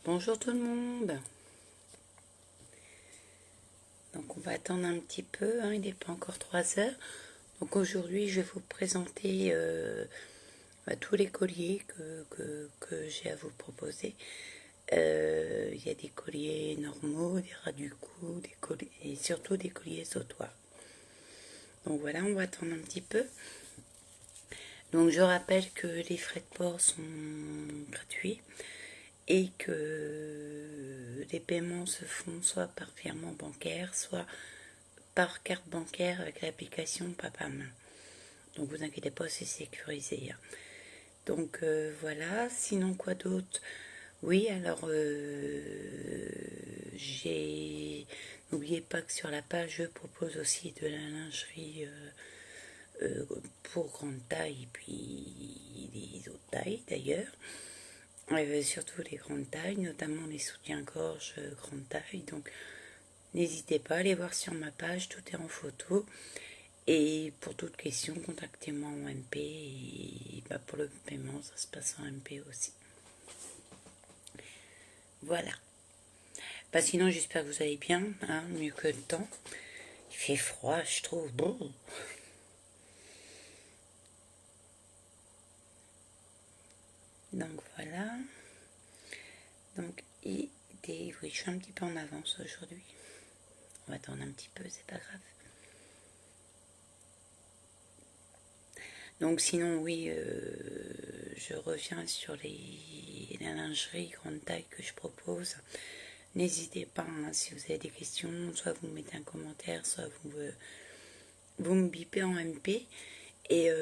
Bonjour tout le monde. Donc on va attendre un petit peu, hein, il n'est pas encore 3 heures. Donc aujourd'hui je vais vous présenter tous les colliers que j'ai à vous proposer. Il y a des colliers normaux, des ras du cou, des colliers, et surtout des colliers sautoirs. Donc voilà, on va attendre un petit peu. Donc je rappelle que les frais de port sont gratuits et que les paiements se font soit par virement bancaire, soit par carte bancaire avec l'application Papam. Donc vous inquiétez pas, c'est sécurisé. Donc voilà, sinon quoi d'autre? Oui, alors n'oubliez pas que sur la page je propose aussi de la lingerie pour grande taille et puis les autres tailles d'ailleurs. Surtout les grandes tailles, notamment les soutiens-gorge grande taille. Donc n'hésitez pas à aller voir sur ma page, tout est en photo. Et pour toute question, contactez-moi en MP. Et pour le paiement, ça se passe en MP aussi. Voilà. Sinon, j'espère que vous allez bien, hein, mieux que le temps. Il fait froid, je trouve. Bon. Donc voilà. Donc, oui, je suis un petit peu en avance aujourd'hui. On va attendre un petit peu, c'est pas grave. Donc sinon, oui, je reviens sur la lingerie grande taille que je propose. N'hésitez pas, hein, si vous avez des questions, soit vous mettez un commentaire, soit vous me bipez en MP. Et à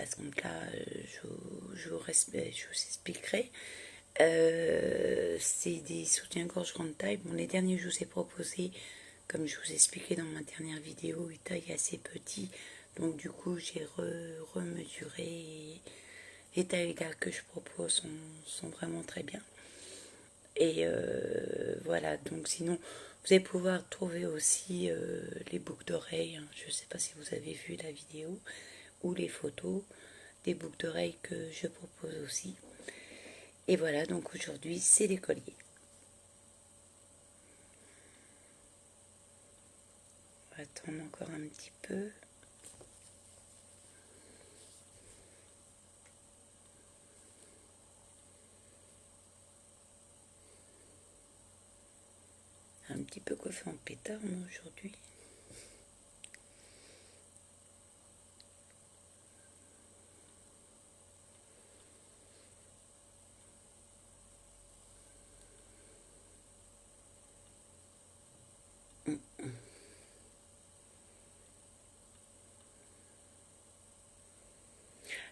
ce moment-là, je vous expliquerai. C'est des soutiens-gorge grande taille. Bon, les derniers que je vous ai proposés, comme je vous ai expliqué dans ma dernière vidéo, ils taillent assez petit. Donc du coup, j'ai remesuré. Les tailles là que je propose sont vraiment très bien. Et voilà, donc sinon, vous allez pouvoir trouver aussi les boucles d'oreilles. Je ne sais pas si vous avez vu la vidéo ou les photos des boucles d'oreilles que je propose aussi. Et voilà, donc aujourd'hui, c'est des colliers. On va attendre encore un petit peu. Un petit peu coiffé en pétard, moi, aujourd'hui.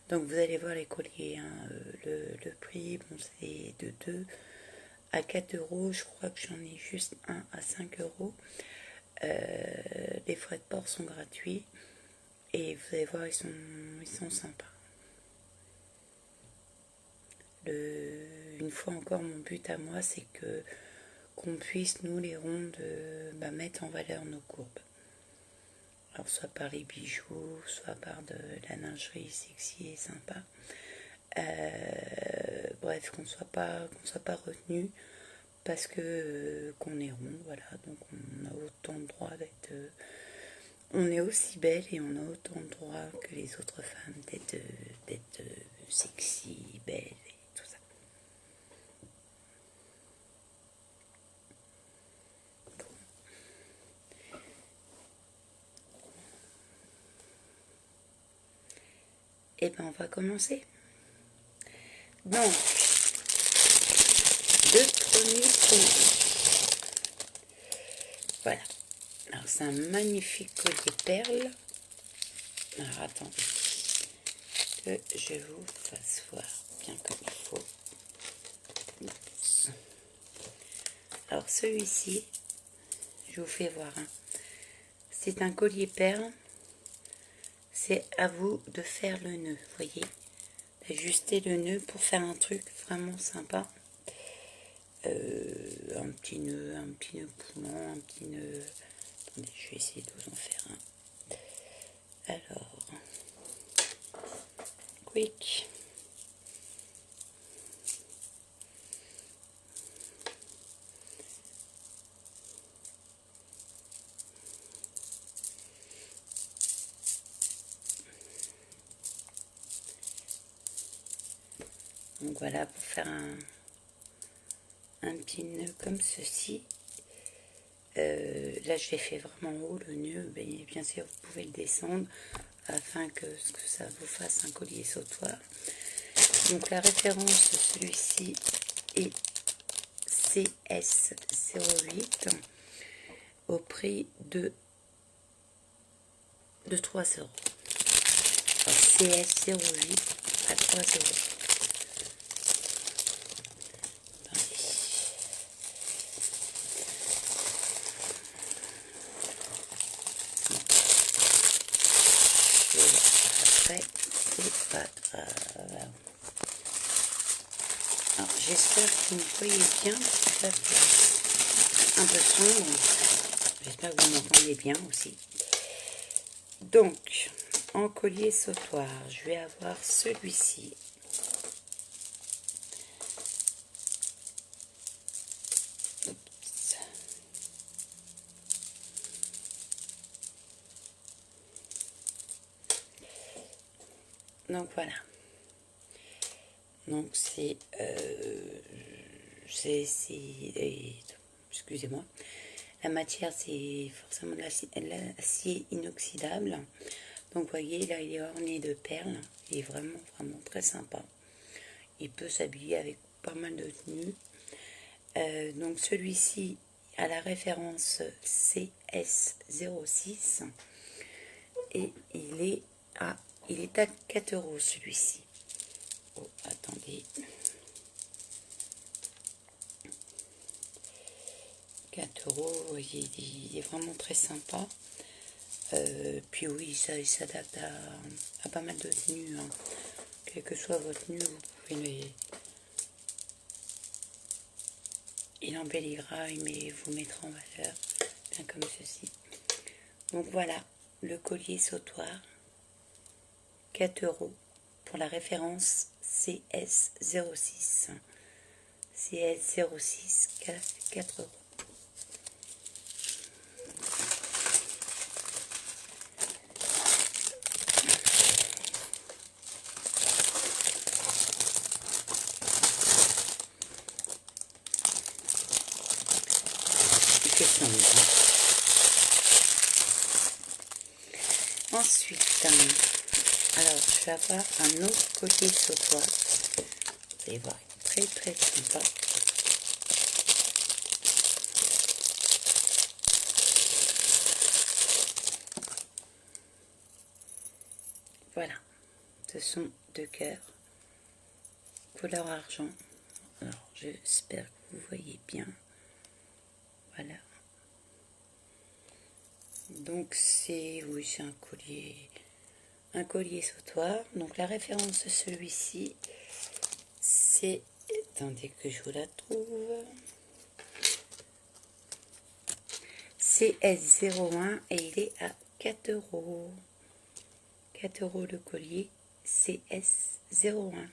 Donc vous allez voir les colliers, hein, le prix, bon, c'est de 2 à 4 euros. Je crois que j'en ai juste un à 5 euros. Les frais de port sont gratuits. Et vous allez voir, ils sont sympas. Une fois encore, mon but à moi, c'est qu'on puisse, nous les rondes, mettre en valeur nos courbes. Alors soit par les bijoux, soit par de la lingerie sexy et sympa. Bref, qu'on soit pas retenu parce que qu'on est rond, voilà. Donc on a autant de droit d'être... on est aussi belle et on a autant de droit que les autres femmes d'être sexy, belle et tout ça. Et ben on va commencer. Donc, le premier collier. Voilà. Alors c'est un magnifique collier perle. Alors attendez que je vous fasse voir bien comme il faut. Alors celui-ci, je vous fais voir. Hein. C'est un collier perle. C'est à vous de faire le nœud, voyez. D'ajuster le nœud pour faire un truc vraiment sympa. Un petit nœud coulant, un petit nœud... Attendez, je vais essayer de vous en faire un. Alors, quick. Donc voilà, pour faire un petit nœud comme ceci. Là je l'ai fait vraiment haut le nœud, mais bien sûr vous pouvez le descendre afin que ça vous fasse un collier sautoir. Donc la référence de celui-ci est CS08 au prix de 3 euros. Alors, CS08 à 3 euros. Après, c'est pas grave. Alors, j'espère que vous me voyez bien. Ça fait un peu sombre. J'espère que vous m'entendez bien aussi. Donc, en collier sautoir, je vais avoir celui-ci. Donc voilà. Donc c'est excusez-moi. La matière c'est forcément de l'acier inoxydable. Donc vous voyez là il est orné de perles. Il est vraiment très sympa. Il peut s'habiller avec pas mal de tenues. Donc celui-ci a la référence CS06 et il est à 4 euros celui-ci. Oh, attendez. 4 euros, vous voyez, il est vraiment très sympa. Puis oui, ça s'adapte à pas mal de tenues. Hein. Quelle que soit votre tenue, vous pouvez il embellira, mais vous mettra en valeur, bien comme ceci. Donc voilà, le collier sautoir, 4 euros pour la référence CS06. CS06, 4 euros. Ensuite, alors je vais avoir un autre collier sautoir. Vous allez voir, très sympa. Voilà, ce sont 2 cœurs, couleur argent. Alors j'espère que vous voyez bien. Voilà. Donc c'est un collier sautoir. Donc la référence de celui-ci, c'est, attendez que je vous la trouve, CS01 et il est à 4 euros. 4 euros le collier CS01.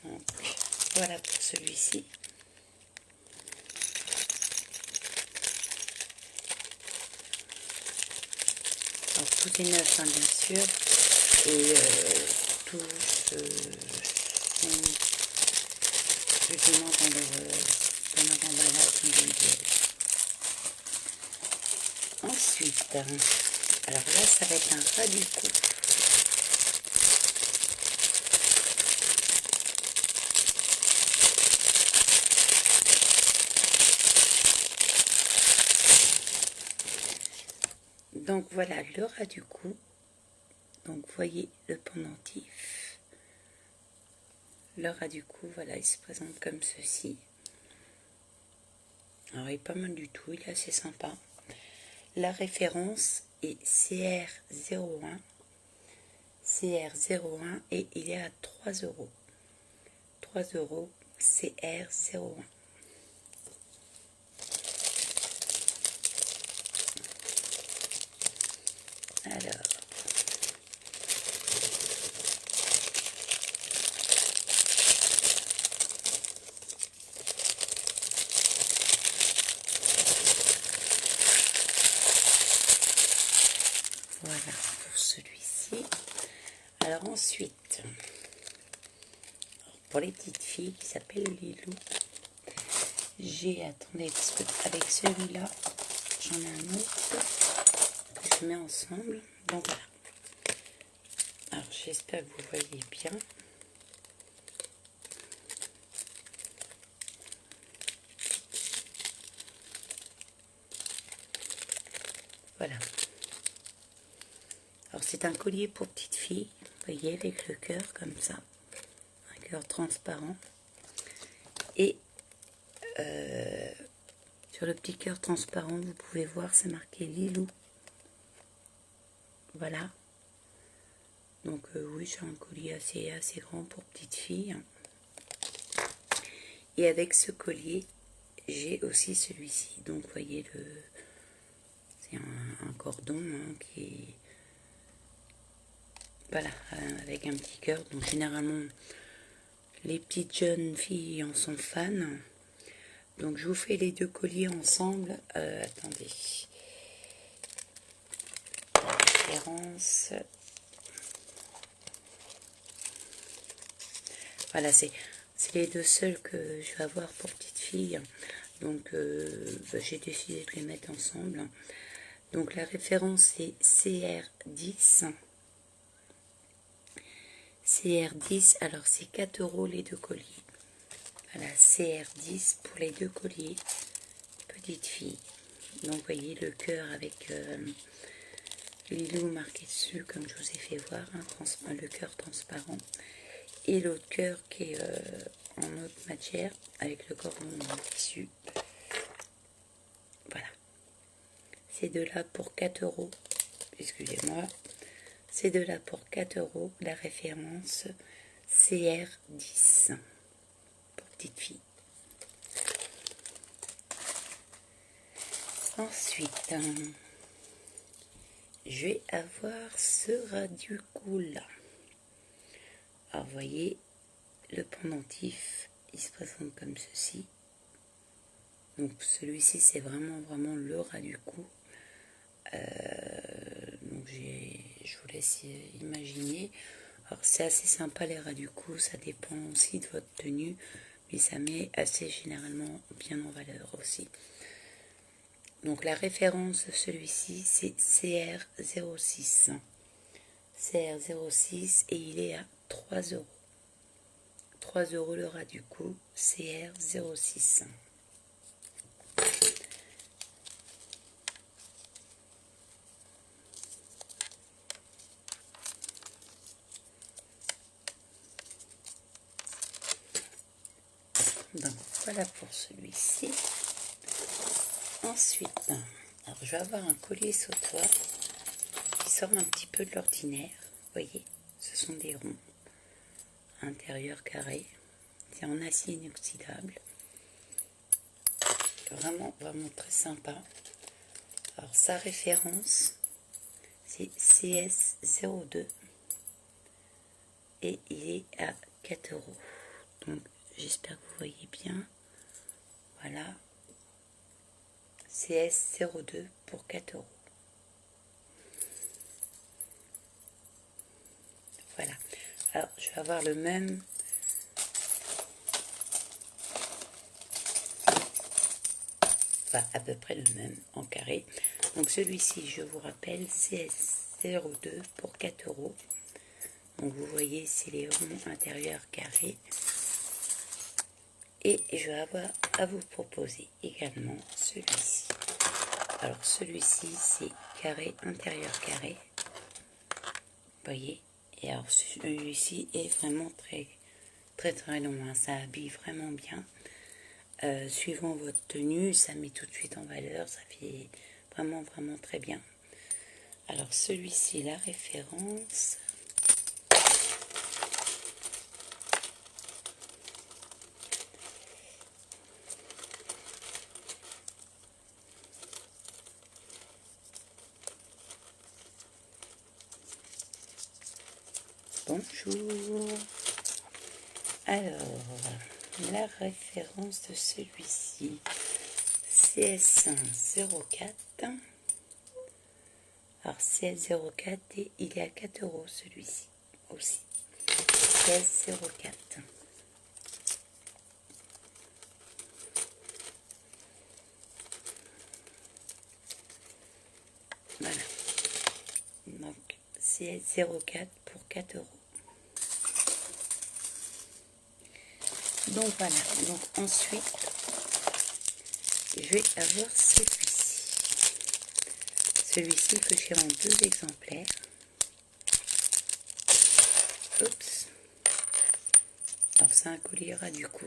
Donc voilà pour celui-ci. Alors tout est neuf, hein, bien sûr, et tout sont plus ou moins dans leur emballage individuel. Ensuite, alors là ça va être un ras du cou. Donc voilà le ras du cou. Donc vous voyez le pendentif. Le ras du cou, voilà, il se présente comme ceci. Alors il est pas mal du tout, il est assez sympa. La référence est CR01. CR01 et il est à 3 euros. 3 euros CR01. Alors, voilà pour celui-ci. Alors ensuite, pour les petites filles qui s'appelle Lilou. Attendez, parce que avec celui-là, j'en ai un autre que je mets ensemble. Donc voilà. Alors j'espère que vous voyez bien. Voilà. Alors c'est un collier pour petite fille, vous voyez, avec le cœur comme ça, un cœur transparent. Et sur le petit cœur transparent, vous pouvez voir, c'est marqué Lilou. Voilà. Donc oui, j'ai un collier assez grand pour petite fille. Et avec ce collier, j'ai aussi celui-ci. Donc vous voyez, c'est un cordon qui est... Voilà, avec un petit cœur. Donc généralement, les petites jeunes filles en sont fans. Donc je vous fais les deux colliers ensemble. Attendez. La référence. Voilà, c'est les deux seuls que je vais avoir pour petite fille. Donc j'ai décidé de les mettre ensemble. Donc la référence c'est CR10. CR10, alors c'est 4 € les deux colliers. Voilà, CR10 pour les deux colliers, petite fille. Donc vous voyez le cœur avec Lilou marqué dessus, comme je vous ai fait voir, hein, le cœur transparent. Et l'autre cœur qui est en autre matière, avec le cordon en tissu. Voilà. Ces deux-là pour 4 €. Excusez-moi. Ces deux-là pour 4 €, la référence CR10 pour petite fille. Ensuite, je vais avoir ce ras du cou là. Alors, vous voyez, le pendentif, il se présente comme ceci. Donc, celui-ci, c'est vraiment le ras du cou. Donc je vous laisse imaginer. Alors c'est assez sympa les ras du cou, ça dépend aussi de votre tenue, mais ça met assez généralement bien en valeur aussi. Donc la référence de celui-ci c'est CR06. CR06 et il est à 3 €. 3 € le ras du cou, CR06. Donc voilà pour celui-ci. Ensuite, alors je vais avoir un collier sautoir qui sort un petit peu de l'ordinaire. Vous voyez, ce sont des ronds, intérieur carré. C'est en acier inoxydable. Vraiment très sympa. Alors sa référence, c'est CS02 et il est à 4 €. Donc j'espère que vous voyez bien. Voilà. CS02 pour 4 €. Voilà. Alors, je vais avoir le même. Enfin, à peu près le même en carré. Donc, celui-ci, je vous rappelle, CS02 pour 4 €. Donc, vous voyez, c'est les ronds intérieurs carrés. Et je vais avoir à vous proposer également celui-ci. Alors celui-ci c'est carré, intérieur carré. Vous voyez. Et alors celui-ci est vraiment très long. Hein. Ça habille vraiment bien. Suivant votre tenue, ça met tout de suite en valeur. Ça fait vraiment très bien. Alors celui-ci, la référence. Bonjour. Alors, la référence de celui-ci, CS04. Alors, CS04 et il est à 4 € celui-ci aussi. CS04. Voilà. Donc, CS04 pour 4 euros. Donc voilà. Donc ensuite, je vais avoir celui-ci. Celui-ci que j'ai en 2 exemplaires. Oups. Alors c'est un collier ras du cou.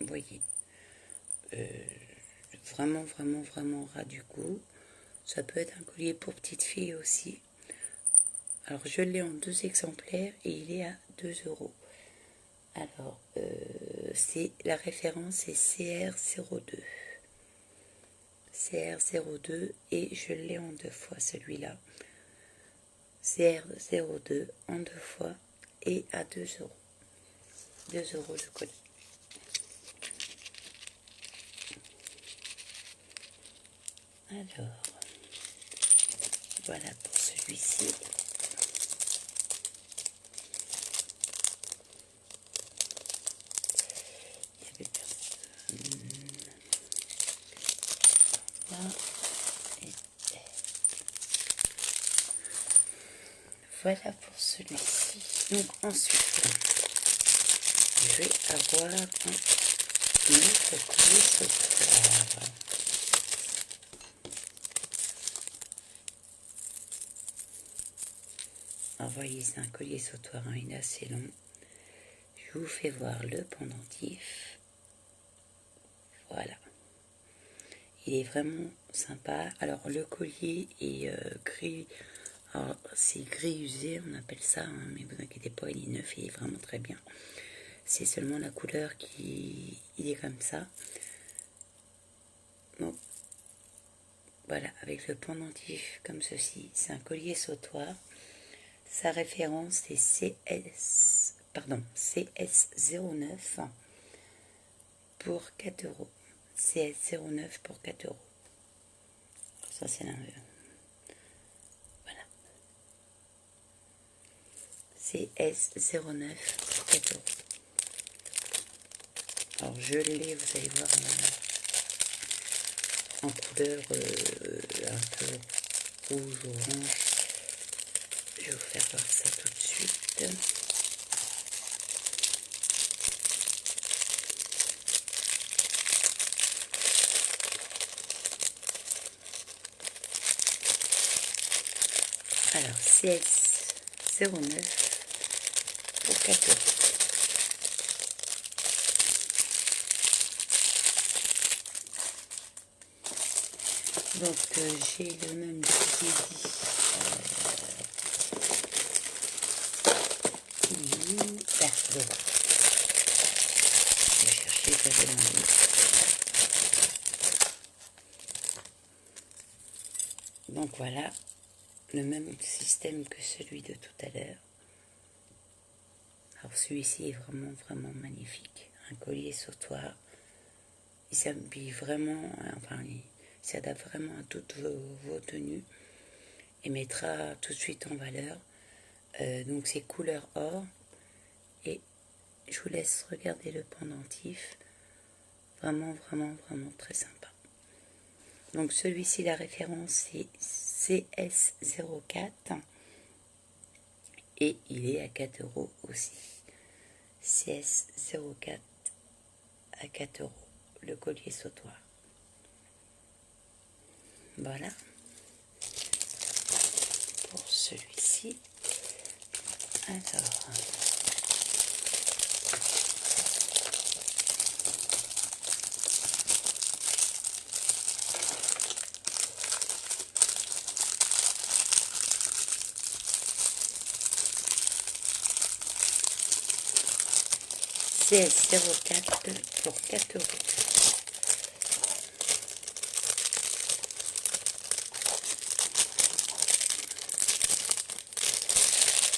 Vous voyez. Vraiment, vraiment, vraiment ras du cou. Ça peut être un collier pour petite fille aussi. Alors je l'ai en 2 exemplaires et il est à 2 euros. Alors c'est la référence est CR02. CR02 et je l'ai en 2 fois celui-là. CR02 en 2 fois et à 2 euros. 2 euros le collier. Alors, voilà pour celui-ci. Voilà pour celui-ci. Donc ensuite, je vais avoir un autre collier sautoir. Alors voyez, c'est un collier sautoir, hein, il est assez long. Je vous fais voir le pendentif. Voilà. Il est vraiment sympa. Alors le collier est gris. Alors c'est gris usé, on appelle ça, hein, mais vous inquiétez pas, il est neuf, il est vraiment très bien. C'est seulement la couleur qui il est comme ça. Donc voilà, avec le pendentif comme ceci, c'est un collier sautoir. Sa référence est CS09 pour 4 euros. CS09 pour 4 euros. Ça c'est l'inverse. Voilà. CS09 pour 4 euros. Alors je l'ai, vous allez voir, en couleur un peu rouge, orange. Je vais vous faire voir ça tout de suite. Alors, CS09 pour 4 euros. Donc, j'ai le même dit. Pardon. Je vais chercher, j'avais l'envie. Donc voilà, le même système que celui de tout à l'heure. Alors celui-ci est vraiment, vraiment magnifique. Un collier sautoir. Il s'habille vraiment, enfin, il s'adapte vraiment à toutes vos tenues et mettra tout de suite en valeur. Donc c'est couleur or. Et je vous laisse regarder le pendentif. Vraiment, vraiment, vraiment très sympa. Donc celui-ci, la référence c'est CS04 et il est à 4 euros aussi. CS04 à 4 euros, le collier sautoir. Voilà pour celui-ci. Alors, CS04 pour 4 euros.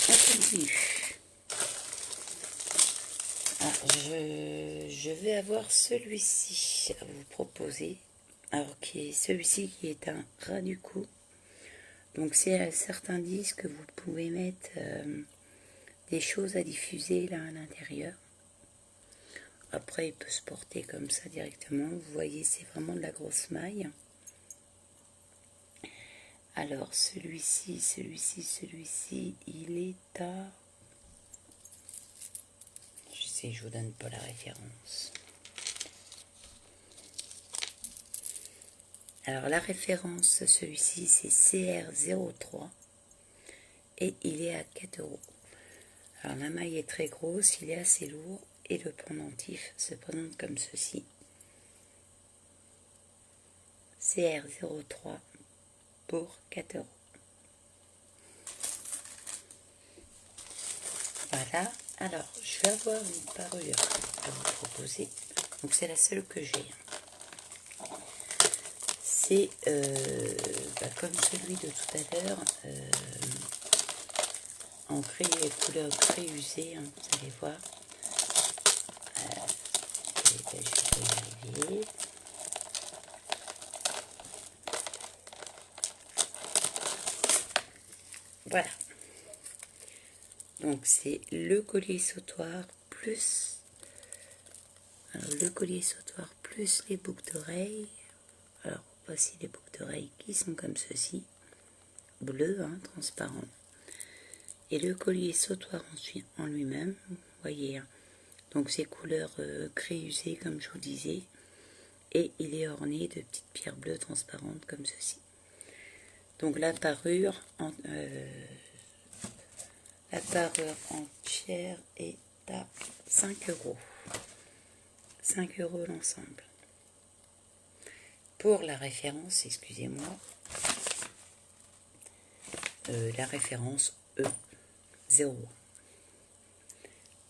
On continue. Alors, je vais avoir celui-ci à vous proposer. Alors, celui-ci qui est un ras du cou. Donc, c'est certains disent que vous pouvez mettre des choses à diffuser là à l'intérieur. Après, il peut se porter comme ça directement. Vous voyez, c'est vraiment de la grosse maille. Alors, celui-ci, il est à... Je sais, je vous donne pas la référence. Alors, la référence, celui-ci, c'est CR03 et il est à 4 €. Alors, la maille est très grosse, il est assez lourd et le pendentif se présente comme ceci. CR03 pour 4 €. Voilà, alors je vais avoir une parure à vous proposer. Donc c'est la seule que j'ai. C'est comme celui de tout à l'heure, en couleur gris usé, hein, vous allez voir. Je vais y arriver. Voilà. Donc c'est le collier sautoir plus les boucles d'oreilles. Alors voici les boucles d'oreilles qui sont comme ceci, bleu, hein, transparent. Et le collier sautoir ensuite en lui-même, vous voyez, hein, donc c'est couleur gris usé comme je vous disais, et il est orné de petites pierres bleues transparentes comme ceci. Donc la parure entière est à 5 €. 5 € l'ensemble. Pour la référence, excusez-moi, la référence E01.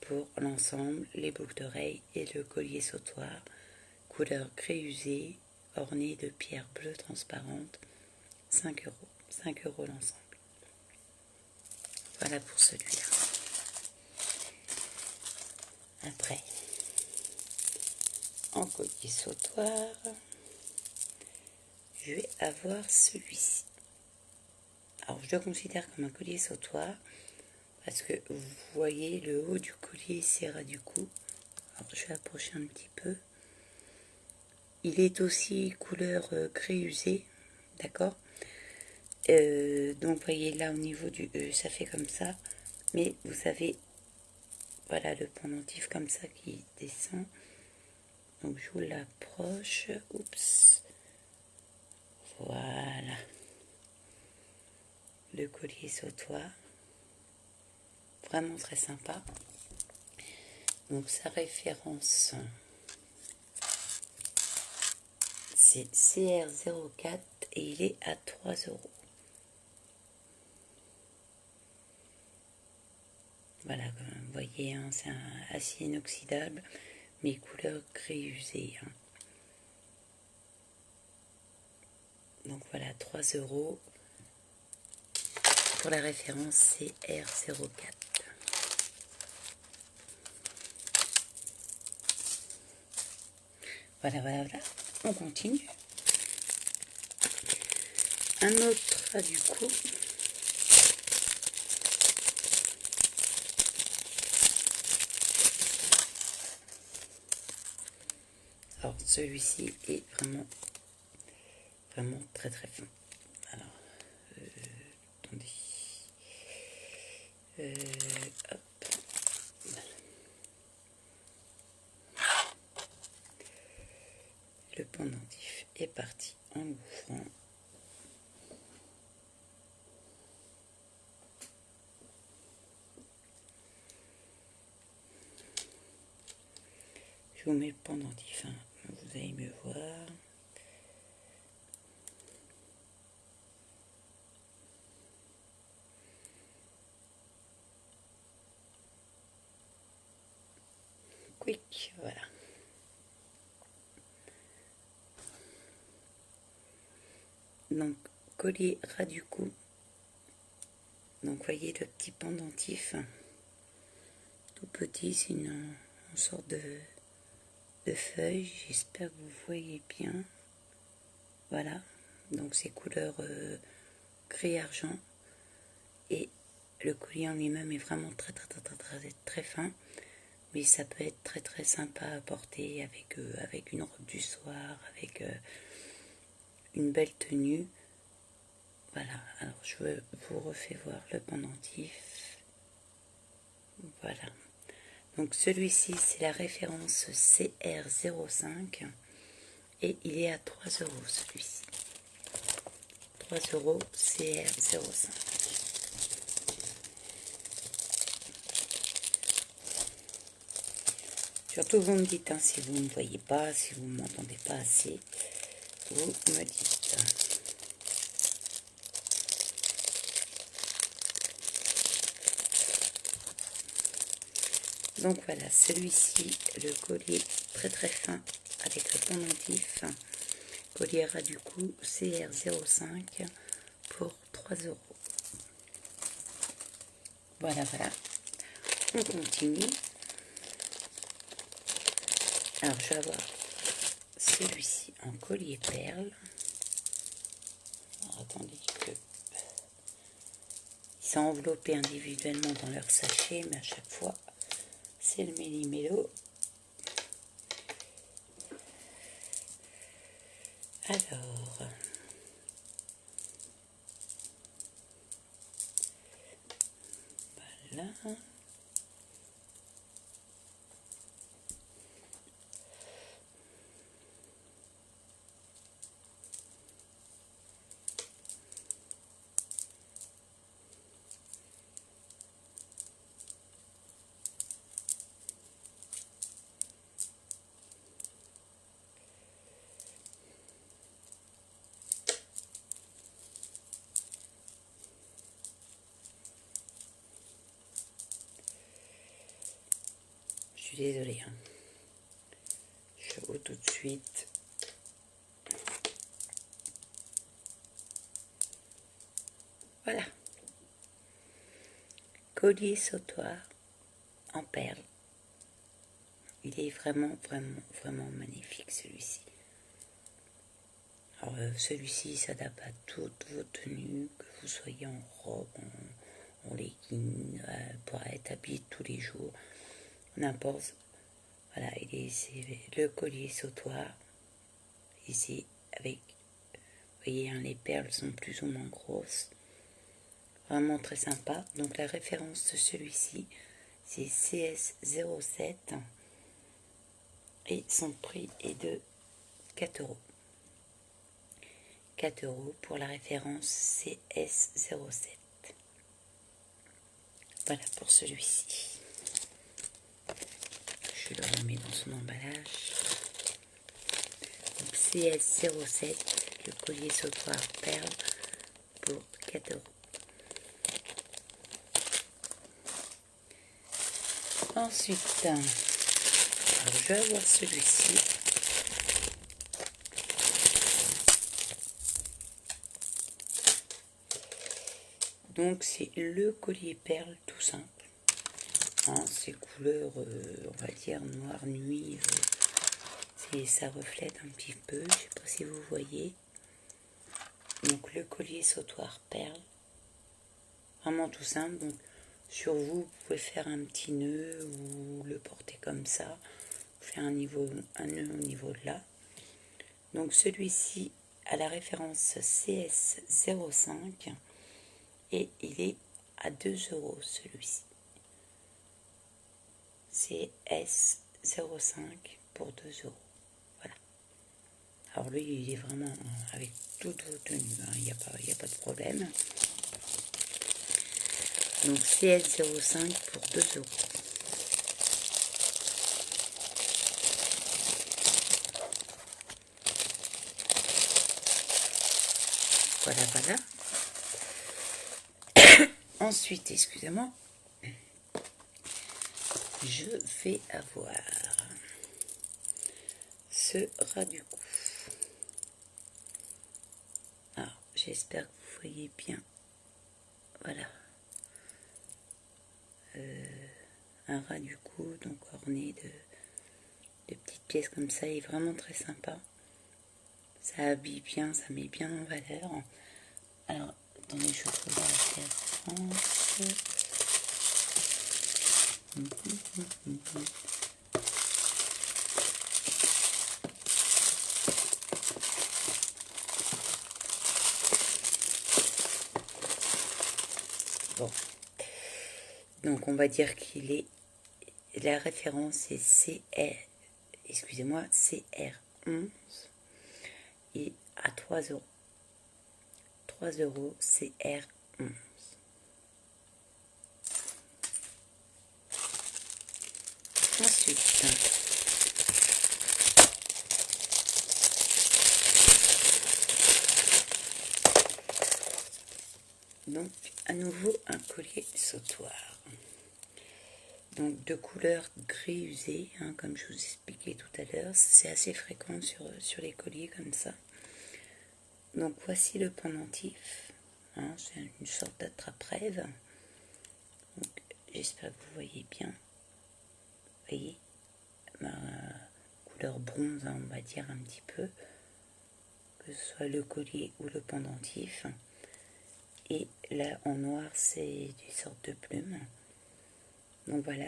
Pour l'ensemble, les boucles d'oreilles et le collier sautoir, couleur gris usé, orné de pierres bleues transparentes, 5 €. 5 € l'ensemble. Voilà pour celui-là. Après, en collier sautoir, je vais avoir celui-ci. Alors, je le considère comme un collier sautoir parce que vous voyez le haut du collier serra du cou. Alors, je vais approcher un petit peu. Il est aussi couleur gris usé, d'accord. Donc, vous voyez là au niveau du E, ça fait comme ça. Mais vous avez, voilà, le pendentif comme ça qui descend. Donc, je vous l'approche. Oups. Voilà. Le collier sautoir. Vraiment très sympa. Donc, sa référence, c'est CR04 et il est à 3 €. Voilà, vous voyez, hein, c'est un acier inoxydable, mais couleur gris usé. Hein. Donc voilà, 3 €. Pour la référence, c'est R04. Voilà, voilà, voilà. On continue. Un autre, du coup. Alors, celui-ci est vraiment très très fin. Alors, attendez. Hop. Le pendentif est parti en l'ouvrant. Je vous mets le pendentif, hein, vous allez mieux voir. Quick, voilà. Donc, collier ras du cou. Donc, voyez le petit pendentif, tout petit, c'est une sorte de feuille. J'espère que vous voyez bien. Voilà, donc c'est couleur gris argent. Et le collier en lui-même est vraiment très fin. Mais ça peut être très très sympa à porter avec une robe du soir, avec une belle tenue. Voilà, alors je vous refais voir le pendentif. Voilà. Donc celui-ci, c'est la référence CR05 et il est à 3 € celui-ci. 3 € CR05. Surtout vous me dites, hein, si vous ne me voyez pas, si vous ne m'entendez pas assez, vous me dites. Donc voilà, celui-ci, le collier très très fin avec le pendentif, collier ras du cou CR05 pour 3 €. Voilà, voilà. On continue. Alors je vais avoir celui-ci en collier perle. Alors, attendez que ils sont enveloppés individuellement dans leur sachet, mais à chaque fois c'est le méli-mélo. Alors, voilà. Je suis désolée, hein. Je suis au tout de suite. Voilà. Collier sautoir en perles. Il est vraiment, vraiment, vraiment magnifique celui-ci. Alors celui-ci s'adapte à toutes vos tenues, que vous soyez en robe, en legging, pour être habillé tous les jours, n'importe. Voilà, c'est le collier sautoir. Ici, avec, vous voyez, hein, les perles sont plus ou moins grosses. Vraiment très sympa. Donc la référence de celui-ci, c'est CS07 et son prix est de 4 €. 4 € pour la référence CS07. Voilà pour celui-ci. Je le remets dans son emballage. Donc CS07, le collier sautoir perle pour 4 €. Ensuite, alors je vais avoir celui-ci. Donc c'est le collier perle tout simple. Hein, c'est couleur, on va dire noir nuit. Ça reflète un petit peu. Je ne sais pas si vous voyez. Donc le collier sautoir perle. Vraiment tout simple. Donc sur vous, vous pouvez faire un petit nœud ou le porter comme ça. Faire un nœud au niveau de là. Donc celui-ci a la référence CS05 et il est à 2 € celui-ci. CS05 pour 2 €. Voilà. Alors lui, il est vraiment avec toutes vos tenues, hein, il n'y a pas de problème. Donc CS05 pour 2 €. Voilà, voilà. Ensuite, excusez-moi, je vais avoir ce ras du cou. Alors, j'espère que vous voyez bien. Voilà. Un ras du cou, donc orné de petites pièces comme ça. Il est vraiment très sympa. Ça habille bien, ça met bien en valeur. Alors, attendez, je vais voir la France. Bon. Donc on va dire qu'il est, la référence est CR11 et à 3 euros. 3 euros CR11. Ensuite, donc à nouveau un collier sautoir. Donc de couleur gris usé, hein, comme je vous expliquais tout à l'heure, c'est assez fréquent sur les colliers comme ça. Donc voici le pendentif, hein, c'est une sorte d'attrape-rêve. J'espère que vous voyez bien. Vous voyez ma couleur bronze, hein, on va dire un petit peu, que ce soit le collier ou le pendentif. Et là en noir c'est des sortes de plumes. Donc voilà,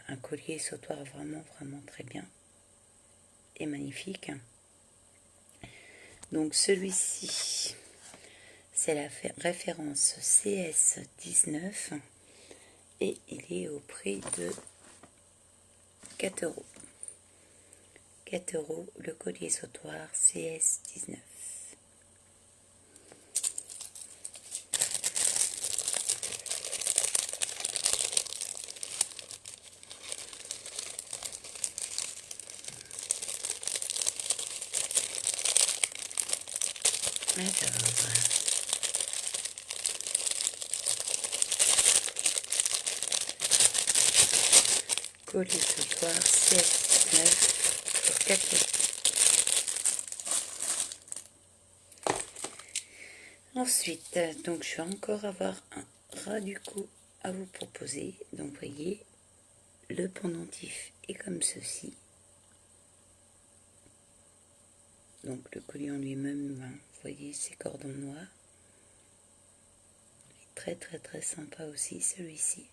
un collier sautoir vraiment très bien et magnifique. Donc celui-ci, c'est la référence CS19 et il est au prix de 4 euros. 4 euros le collier sautoir CS19. Alors, collier sautoir CS9 pour 4 euros. Ensuite, donc je vais encore avoir un ras du cou à vous proposer. Donc voyez, le pendentif est comme ceci. Donc le collier en lui-même, vous voyez ces cordons noirs. Très sympa aussi celui-ci.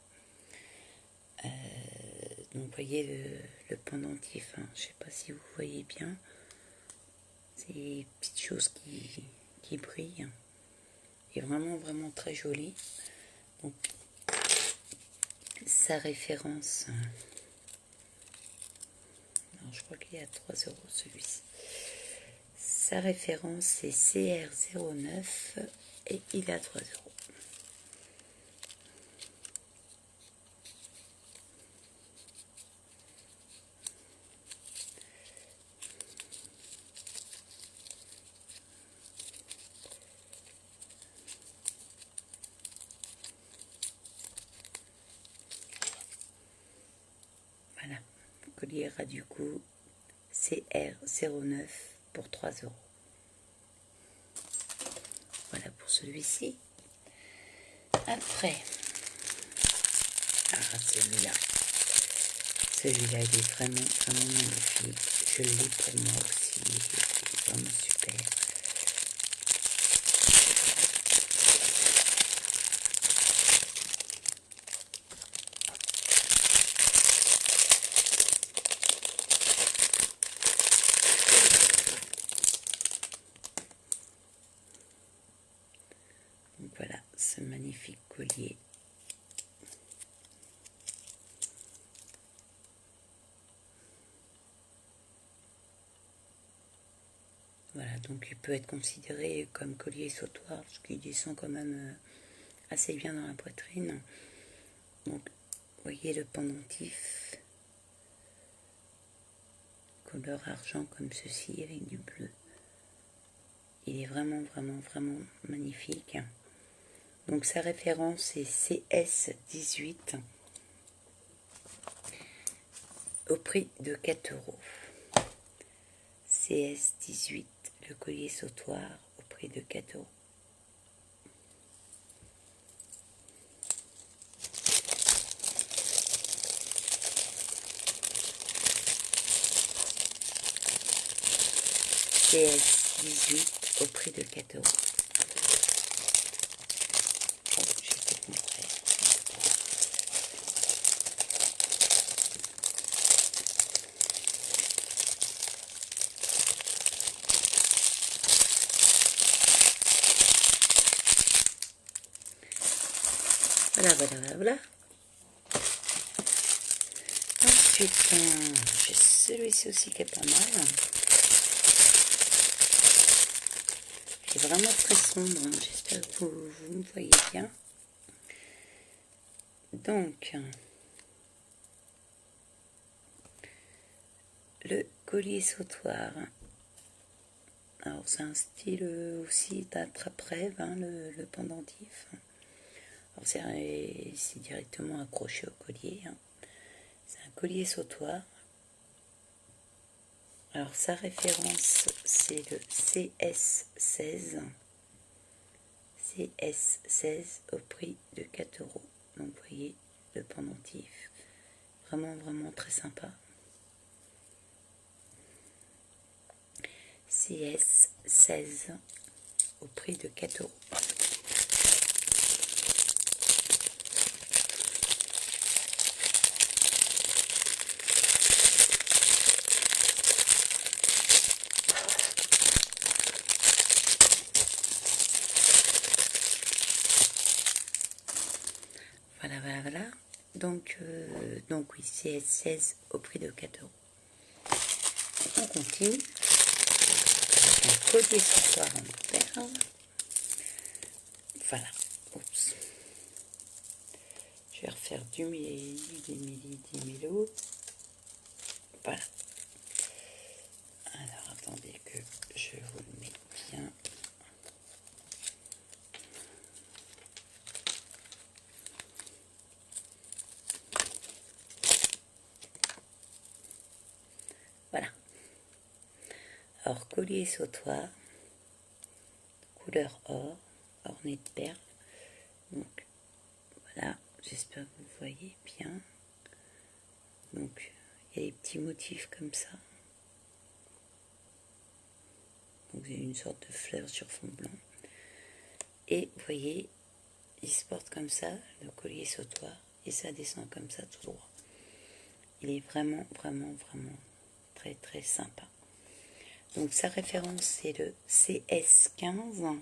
Donc vous voyez le pendentif, hein, je ne sais pas si vous voyez bien. C'est des petites choses qui brillent. Et vraiment très joli. Donc sa référence, alors je crois qu'il est à 3 euros celui-ci. Sa référence c'est CR09 et il est à 3 euros. Voilà, collier ras du cou CR09 pour 3 euros. Voilà pour celui-ci. Après, celui-là. Celui-là, il est vraiment magnifique. Je l'ai pour moi aussi. Il est vraiment super. Donc voilà, ce magnifique collier. Voilà, donc il peut être considéré comme collier sautoir, parce qu'il descend quand même assez bien dans la poitrine. Donc, vous voyez le pendentif, couleur argent comme ceci, avec du bleu. Il est vraiment magnifique. Donc sa référence est CS18 au prix de 4 euros. CS18, le collier sautoir au prix de 4 euros. CS18 au prix de 4 euros. Voilà, voilà, voilà, voilà. Ensuite, j'ai celui-ci aussi qui est pas mal. Il est vraiment très sombre, hein. J'espère que vous me voyez bien. Donc, le collier sautoir. Alors, c'est un style aussi d'attrape-rêve, hein, le pendentif. Alors, c'est directement accroché au collier. Hein. C'est un collier sautoir. Alors, sa référence, c'est le CS16. CS16 au prix de 4 €. Donc, vous voyez, le pendentif. Vraiment, vraiment très sympa. CS16 au prix de 4 €. Voilà, voilà, voilà. Donc oui, CS16 au prix de 4 €. On continue. Un collier sautoir en perles. Voilà. Oups. Je vais refaire du milli, du milo. Voilà. Alors, attendez que je vous le mets bien. Voilà. Alors, collier sautoir, couleur or, orné de perles. Donc, voilà. J'espère que vous voyez bien. Donc, il y a des petits motifs comme ça. Donc, vous avez une sorte de fleur sur fond blanc. Et vous voyez, il se porte comme ça, le collier sautoir, et ça descend comme ça tout droit. Il est vraiment, vraiment, vraiment très, très sympa. Donc, sa référence, c'est le CS15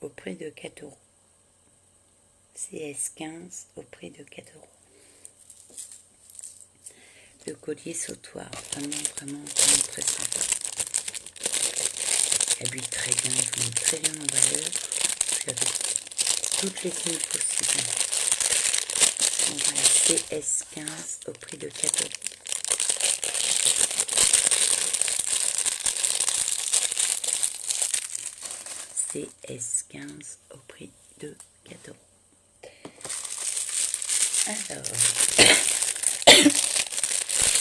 au prix de 4 €. CS15 au prix de 4 €. Le collier sautoir, vraiment, vraiment, vraiment très sympa. Il habille très bien, il vous met très bien en valeur. Puis avec toutes les tenues possibles. Donc voilà, CS15 au prix de 4 €. CS15 au prix de 4 €. Alors,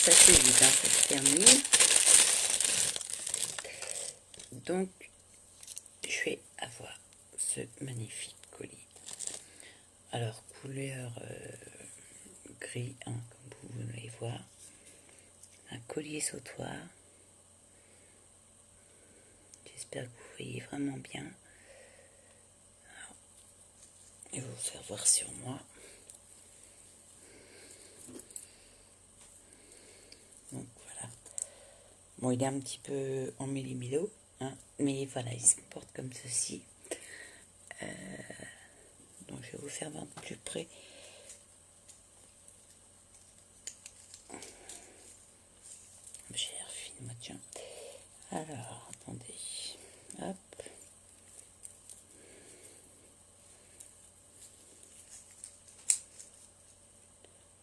ça c'est évident, ça se termine. Donc, je vais avoir ce magnifique collier. Alors, couleur gris, hein, comme vous allez voir. Un collier sautoir. J'espère que vous voyez vraiment bien. Alors, je vais vous faire voir sur moi. Donc voilà. Bon, il est un petit peu en millimilo, hein, mais voilà, il se porte comme ceci. Donc je vais vous faire voir de plus près. J'ai l'air fine, moi, tiens. Alors, attendez. Hop.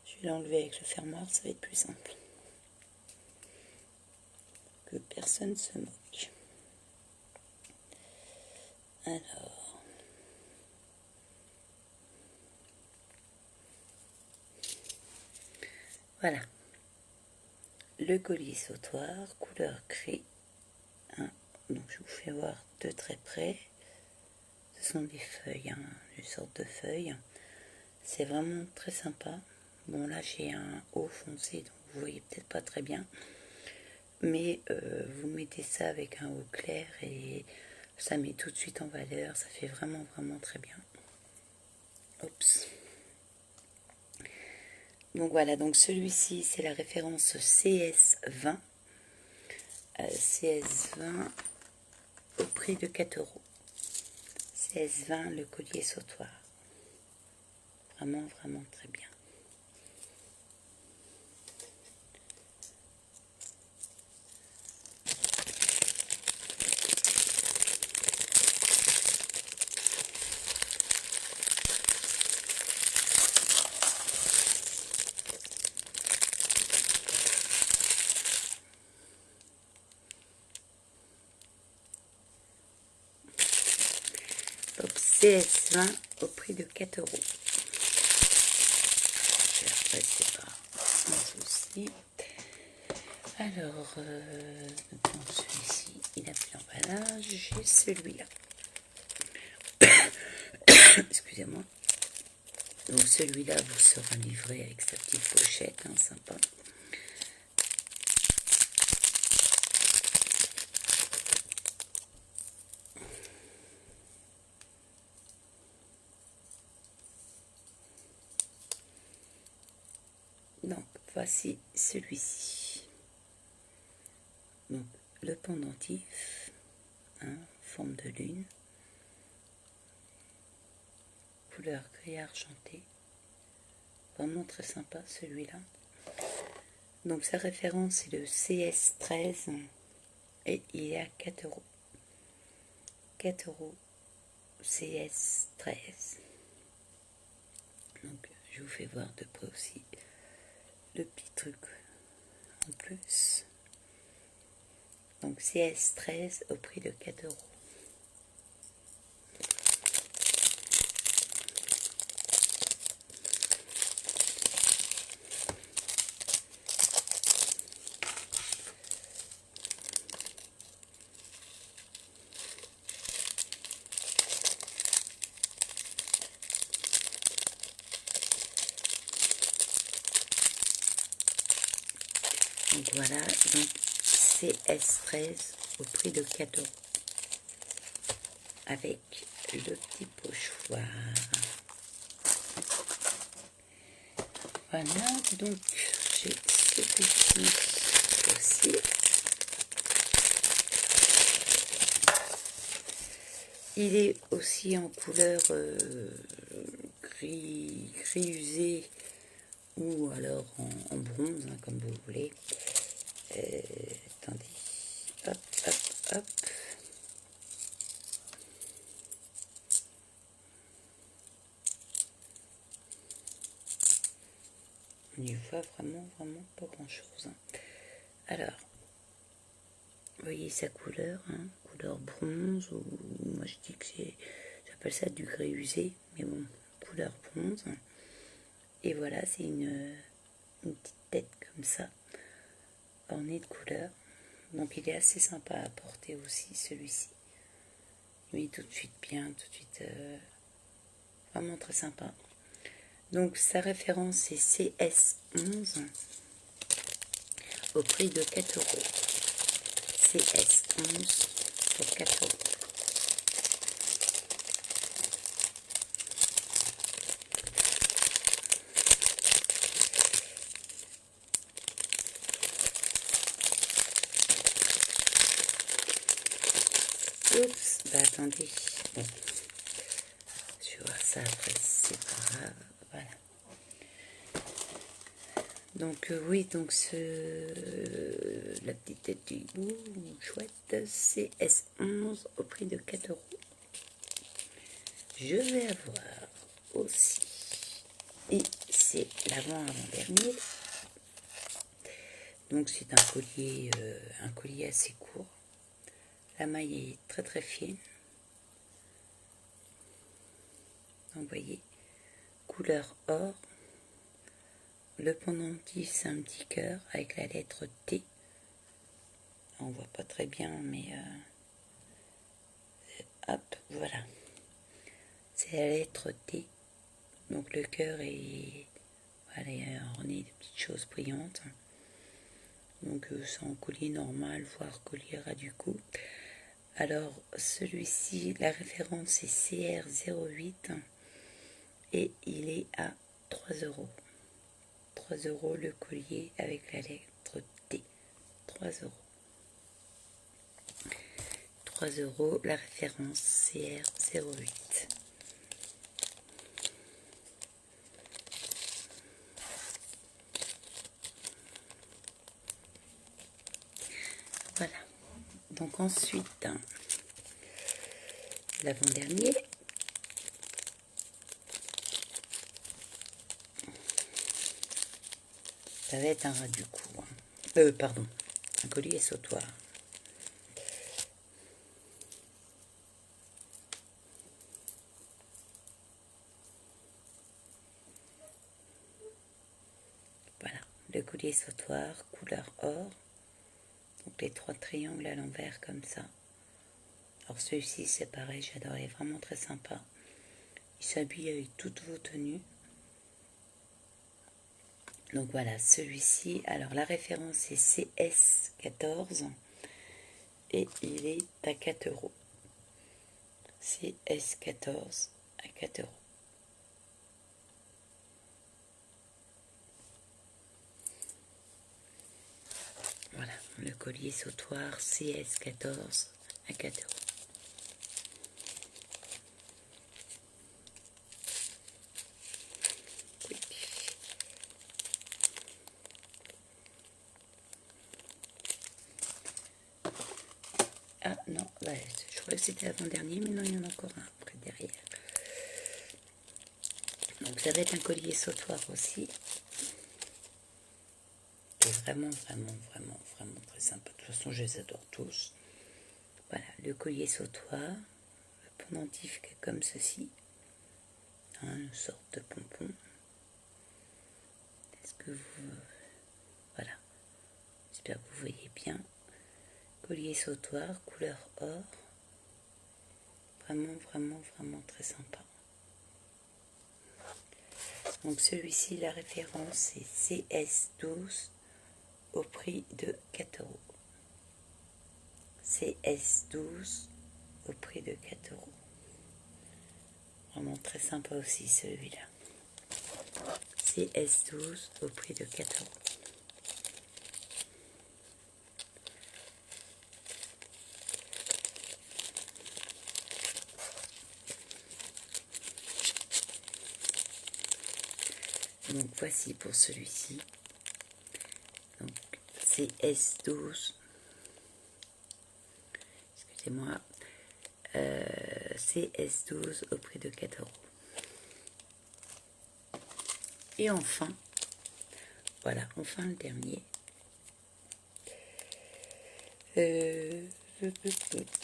Je vais l'enlever avec le fermoir, ça va être plus simple. Que personne se moque. Alors. Voilà. Le collier sautoir, couleur gris. Hein. Donc je vous fais voir de très près. Ce sont des feuilles, hein, une sorte de feuilles. C'est vraiment très sympa. Bon, là j'ai un haut foncé, donc vous voyez peut-être pas très bien. Mais vous mettez ça avec un haut clair et ça met tout de suite en valeur. Ça fait vraiment, vraiment très bien. Oups. Donc voilà, donc celui-ci c'est la référence CS20. CS20 au prix de 4 €. CS20, le collier sautoir. vraiment, vraiment très bien. Donc CS20 au prix de 4 €. Après c'est pas un souci. Alors, celui-ci, il a plus d'emballage. J'ai celui-là. Excusez-moi. Donc celui-là vous sera livré avec sa petite pochette, hein, sympa. Donc voici celui-ci. Donc le pendentif, hein, forme de lune, couleur gris argenté, vraiment très sympa celui-là. Donc sa référence est le CS13 et il est à 4 €. 4 € CS13. Donc je vous fais voir de près aussi le petit truc en plus. Donc CS13 au prix de 4 €. Donc voilà, donc CS13 au prix de 4 € avec le petit pochoir. Voilà, donc j'ai ce petit aussi. Il est aussi en couleur gris usé ou alors en bronze, hein, comme vous voulez. Attendez, hop, hop, hop. On y voit vraiment, vraiment pas grand chose. Hein. Alors, vous voyez sa couleur, hein, couleur bronze, ou moi je dis que j'appelle ça du gris usé, mais bon, couleur bronze. Et voilà, c'est une petite tête comme ça, ornée de couleurs. Donc il est assez sympa à porter aussi, celui-ci. Il met tout de suite bien, tout de suite vraiment très sympa. Donc sa référence est CS11 au prix de 4 €. CS11 pour 4 €. Oups, bah attendez. Bon. Je vais voir ça après, c'est pas grave. Voilà. Donc oui, donc la petite tête du hibou, chouette, CS11 au prix de 4 €. Je vais avoir aussi, et c'est l'avant-dernier, donc c'est un collier assez court. La maille est très très fine. Donc vous voyez, couleur or. Le pendentif c'est un petit cœur avec la lettre T. On voit pas très bien, mais hop, voilà. C'est la lettre T. Donc le cœur est orné de petites choses brillantes. Donc c'est en collier normal, voire collier ras du cou. Alors celui-ci, la référence est CR08 et il est à 3 €. 3 € le collier avec la lettre T. 3 €. 3 € la référence CR08. Donc ensuite, l'avant-dernier. Ça va être un ras du cou. Pardon, un collier sautoir. Voilà, le collier sautoir, couleur or. Donc les 3 triangles à l'envers comme ça. Alors celui-ci c'est pareil, j'adore, il est vraiment très sympa. Il s'habille avec toutes vos tenues. Donc voilà, celui-ci, alors la référence c'est CS14 et il est à 4 €. CS14 à 4 €. Voilà, le collier sautoir CS14 à 4 €. Ah non, bah, je crois que c'était l'avant-dernier, mais non, il y en a encore un après derrière. Donc ça va être un collier sautoir aussi. Qui est vraiment très sympa. De toute façon, je les adore tous. Voilà, le collier sautoir, le pendentif qui est comme ceci. Hein, une sorte de pompon. Est-ce que vous... Voilà. J'espère que vous voyez bien. Collier sautoir, couleur or. Vraiment très sympa. Donc celui-ci, la référence c'est CS12 au prix de 4 €. CS12 au prix de 4 €. Vraiment très sympa aussi celui-là. CS12 au prix de 4 €. Donc voici pour celui-ci. Donc CS12. Excusez-moi. CS12 au prix de 4 €. Et enfin, voilà, enfin le dernier.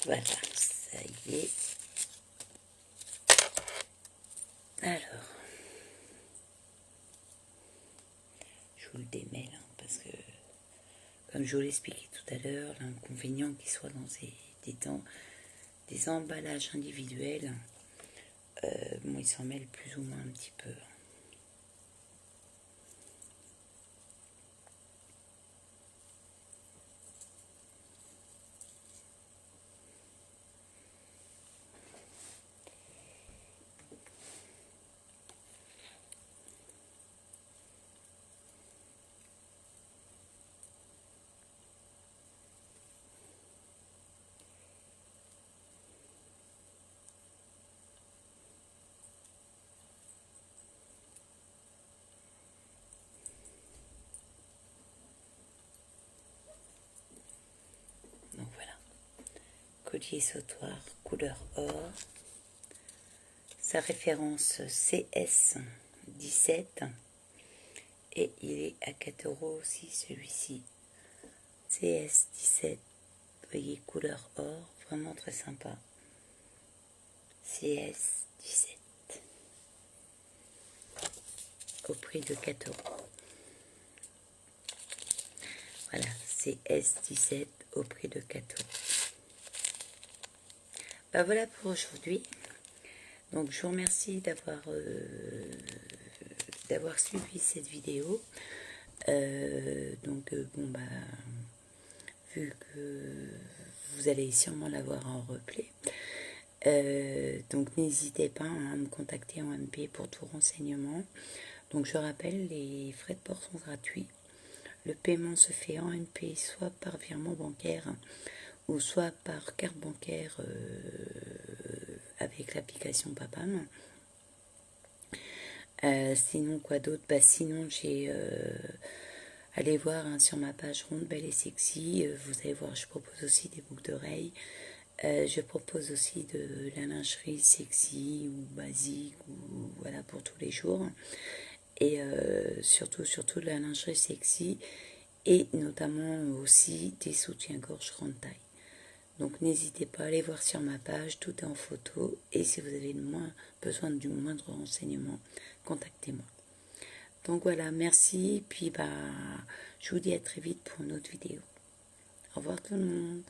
Voilà, ça y est. Alors, je vous le démêle, hein, parce que, comme je vous l'ai expliqué tout à l'heure, l'inconvénient qu'il soit dans des emballages individuels, bon, il s'en mêle plus ou moins un petit peu. Donc voilà, collier sautoir, couleur or. Sa référence CS17 et il est à 4 € aussi celui-ci. CS17, vous voyez, couleur or, vraiment très sympa. CS17 au prix de 4 €. Voilà, CS17 au prix de 4 €. Ben voilà pour aujourd'hui. Donc je vous remercie d'avoir suivi cette vidéo. Bon bah, vu que vous allez sûrement la voir en replay, donc n'hésitez pas à me contacter en MP pour tout renseignement. Donc je rappelle, les frais de port sont gratuits. Le paiement se fait en NP, soit par virement bancaire ou soit par carte bancaire avec l'application Papam. Sinon quoi d'autre, bah sinon j'ai allez voir hein, sur ma page Ronde Belle et Sexy, vous allez voir, je propose aussi des boucles d'oreilles. Je propose aussi de la lingerie sexy ou basique, ou voilà, pour tous les jours. Et surtout de la lingerie sexy, et notamment aussi des soutiens-gorge grande taille. Donc n'hésitez pas à aller voir sur ma page, tout est en photo, et si vous avez besoin du moindre renseignement, contactez-moi. Donc voilà, merci, puis je vous dis à très vite pour une autre vidéo. Au revoir tout le monde.